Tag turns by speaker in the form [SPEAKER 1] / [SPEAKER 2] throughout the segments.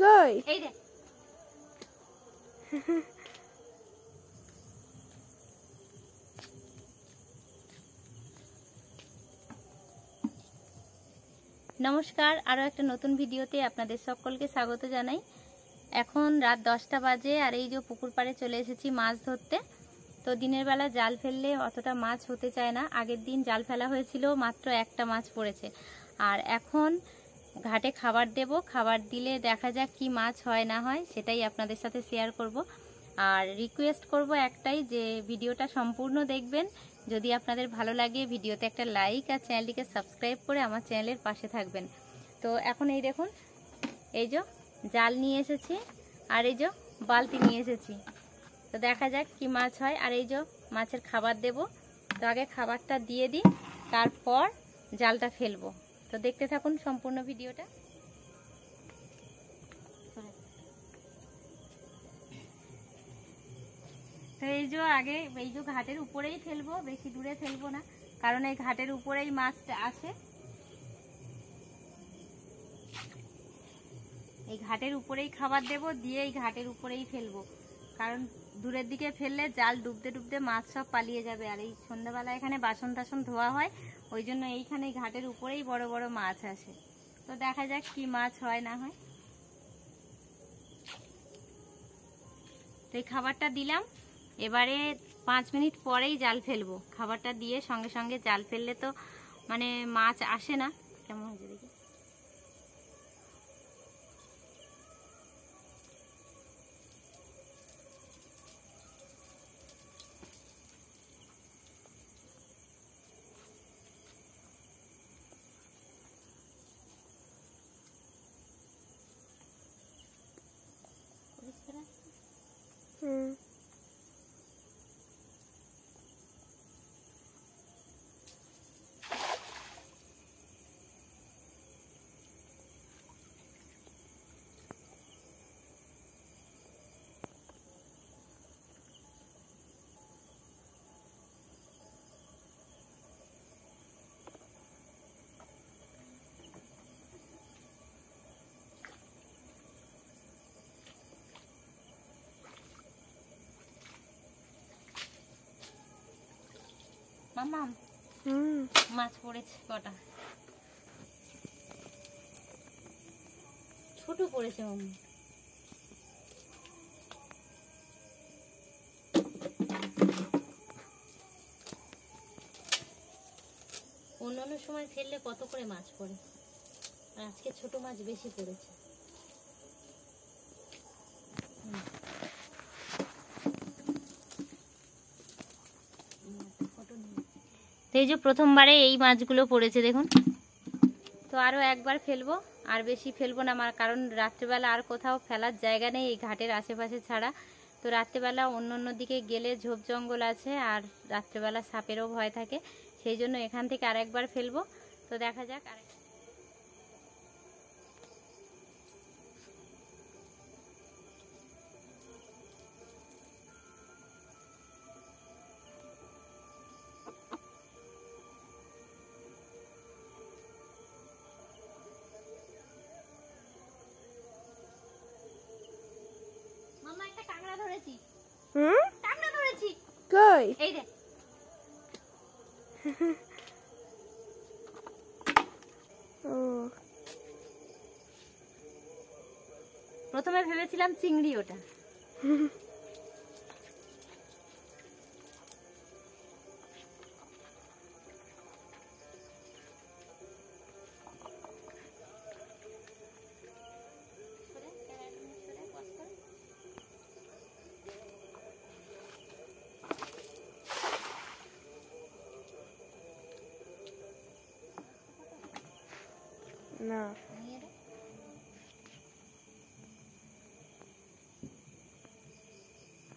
[SPEAKER 1] কই
[SPEAKER 2] এই দেখ নমস্কার, আরও একটা নতুন ভিডিওতে আপনাদের সকলকে স্বাগত জানাই। এখন রাত 10টা বাজে আর এই যে পুকুর পাড়ে চলে এসেছি মাছ ধরতে। তো দিনের বেলা জাল ফেললে অতটা মাছ হতে চায় না। আগের দিন জাল ফেলা হয়েছিল, মাত্র একটা মাছ পড়েছে। আর এখন ঘাটে খাবার দেব, খাবার দিলে দেখা যাক কি মাছ হয় না হয়, সেটাই আপনাদের সাথে শেয়ার করব। আর রিকোয়েস্ট করব একটাই, যে ভিডিওটা সম্পূর্ণ দেখবেন। যদি আপনাদের ভালো লাগে ভিডিওতে একটা লাইক আর চ্যানেলটিকে সাবস্ক্রাইব করে আমার চ্যানেলের পাশে থাকবেন। তো এখন এই দেখুন, এই যে জাল নিয়ে এসেছি আর এই যে বালতি নিয়ে এসেছি। তো দেখা যাক কি মাছ হয়। আর এই যে মাছের খাবার দেব। তো আগে খাবারটা দিয়ে দিই, তারপর জালটা ফেলবো। তো দেখতে থাকুন সম্পূর্ণ ভিডিওটা। তো এই যে আগে এই যে ঘাটের উপরেই ফেলবো, বেশি দূরে ফেলবো না, কারণ এই ঘাটের উপরেই মাছটা আসে। এই ঘাটের উপরেই খাবার দেব, দিয়ে এই ঘাটের উপরেই ফেলবো, কারণ দূরের দিকে ফেললে জাল ডুবতে ডুবতে মাছ সব পালিয়ে যাবে। আর এই সন্ধ্যাবেলা এখানে বাসন টাসন ধোয়া হয়, ওই জন্য এইখানে ঘাটের উপরেই বড় বড় মাছ আসে। তো দেখা যাক কি মাছ হয় না হয়। তো এই খাবারটা দিলাম, এবারে 5 মিনিট পরেই জাল ফেলবো। খাবারটা দিয়ে সঙ্গে সঙ্গে জাল ফেললে তো মানে মাছ আসে না। কেমন হয়েছে দেখি। মামা মাছ পড়েছে কটা, ছোট পড়েছে মাম্মা। অন্যান্য সময় ফেললে কত করে মাছ পড়ে, আর আজকে ছোট মাছ বেশি পড়েছে। তো এই যে প্রথমবারে এই মাছগুলো পড়েছে দেখুন। তো আরও একবার ফেলবো, আর বেশি ফেলবো না, আমার কারণ রাত্রিবেলা আর কোথাও ফেলার জায়গা নেই এই ঘাটের আশেপাশে ছাড়া। তো রাত্রিবেলা অন্য অন্য দিকে গেলে ঝোপ জঙ্গল আছে, আর রাত্রিবেলা সাপেরও ভয় থাকে, সেই জন্য এখান থেকে আরেকবার ফেলবো। তো দেখা যাক। মাম্মা একটা কাঁকড়া ধরেছি। কাঁকড়া ধরেছি।
[SPEAKER 1] কই
[SPEAKER 2] এই দেখ। প্রথমে ভেবেছিলাম চিংড়ি, ওটা
[SPEAKER 1] না।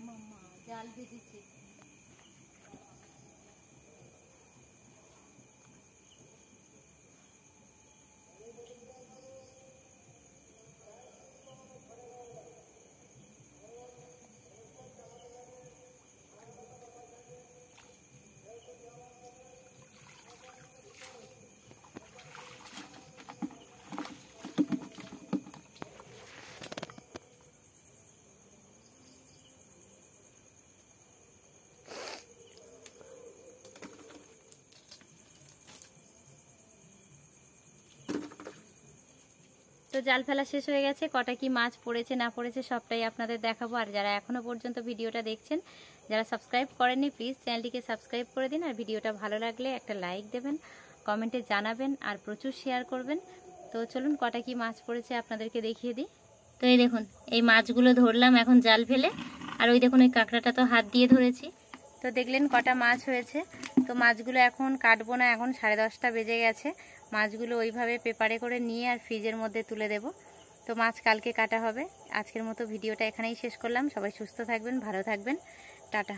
[SPEAKER 2] মাম্মা জাল ভেজেছে। জাল ফেলা শেষ হয়ে গেছে, কটা কি মাছ পড়েছে না পড়েছে সবটাই আপনাদের দেখাবো। আর যারা এখনও পর্যন্ত ভিডিওটা দেখছেন, যারা সাবস্ক্রাইব করেননি প্লিজ চ্যানেলটিকে সাবস্ক্রাইব করে দিন। আর ভিডিওটা ভালো লাগলে একটা লাইক দেবেন, কমেন্টে জানাবেন আর প্রচুর শেয়ার করবেন। তো চলুন কটা কি মাছ পড়েছে আপনাদেরকে দেখিয়ে দিই। তো এই দেখুন, এই মাছগুলো ধরলাম এখন জাল ফেলে। আর ওই দেখুন ওই কাঁকড়াটা তো হাত দিয়ে ধরেছি। তো দেখলেন কটা মাছ হয়েছে। তো মাছগুলো এখন কাটবো না, এখন 10:30 বেজে গেছে। মাছগুলো ওইভাবে পেপারে করে নিয়ে আর ফ্রিজের মধ্যে তুলে দেব। তো মাছ কালকে কাটা হবে। আজকের মতো ভিডিওটা এখানেই শেষ করলাম। সবাই সুস্থ থাকবেন, ভালো থাকবেন, টাটা।